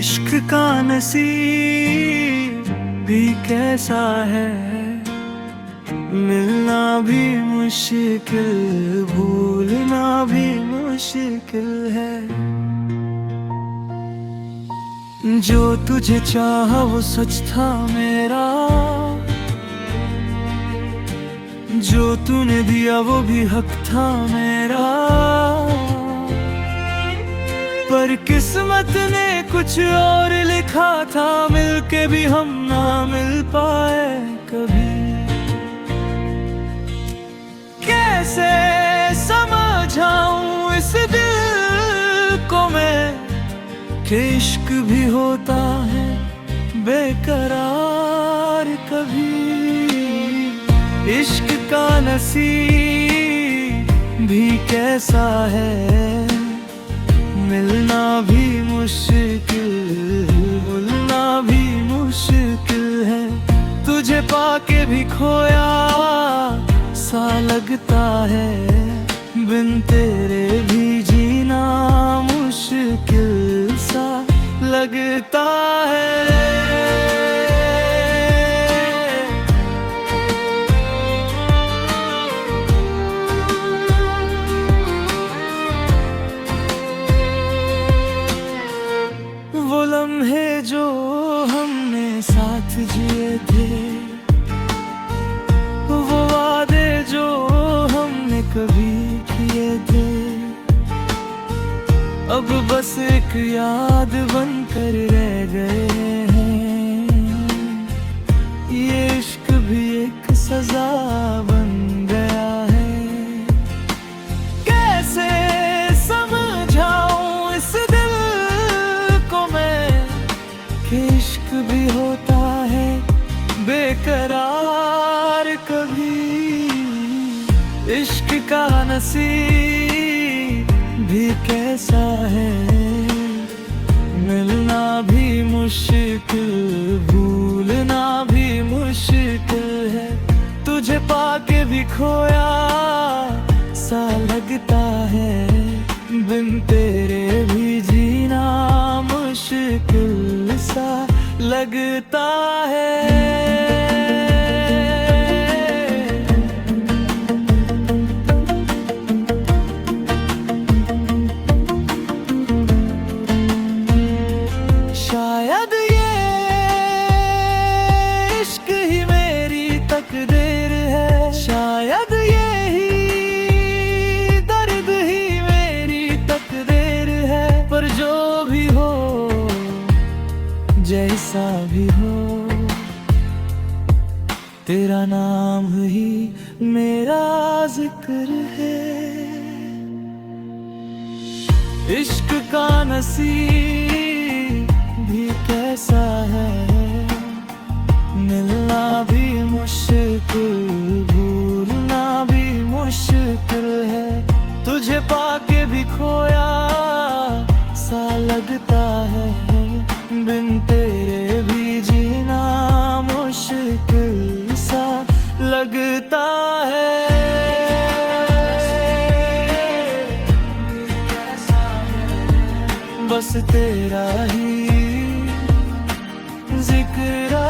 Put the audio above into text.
इश्क का नसीब भी कैसा है, मिलना भी मुश्किल, भूलना भी मुश्किल है। जो तुझे चाहा वो सच था मेरा, जो तूने दिया वो भी हक था मेरा। पर किस्मत ने कुछ और लिखा था, मिलके भी हम ना मिल पाए कभी। कैसे समझाऊं इस दिल को मैं कि इश्क भी होता है बेकरार कभी। इश्क का नसीब भी कैसा है, मिलना भी मुश्किल, भूलना भी मुश्किल है। तुझे पाके भी खोया सा लगता है, बिन तेरे भी जीना मुश्किल सा लगता है। वो लम्हे जो हमने साथ जिए थे, वो वादे जो हमने कभी किए थे, अब बस एक याद बनकर रह गए हैं। ये इश्क भी एक सजा बन गया है। कैसे समझाऊं इस दिल को मैं कि इश्क भी होता है बेकरार कभी। इश्क का नसीब भी कैसा है, मिलना भी मुश्किल, भूलना भी मुश्किल है। तुझे पाके भी खोया सा लगता है, बिन तेरे भी जीना मुश्किल सा लगता है। शायद ये इश्क ही मेरी तकदीर है, शायद ये ही दर्द ही मेरी तकदीर है। पर जो भी हो, जैसा भी हो, तेरा नाम ही मेरा जिक्र है। इश्क का नसीब भी कैसा है, मिलना भी मुश्किल, भूलना भी मुश्किल है। तुझे पाके भी खोया सा लगता है, बिन तेरे भी जीना मुश्किल सा लगता है। बस तेरा ही जिक्र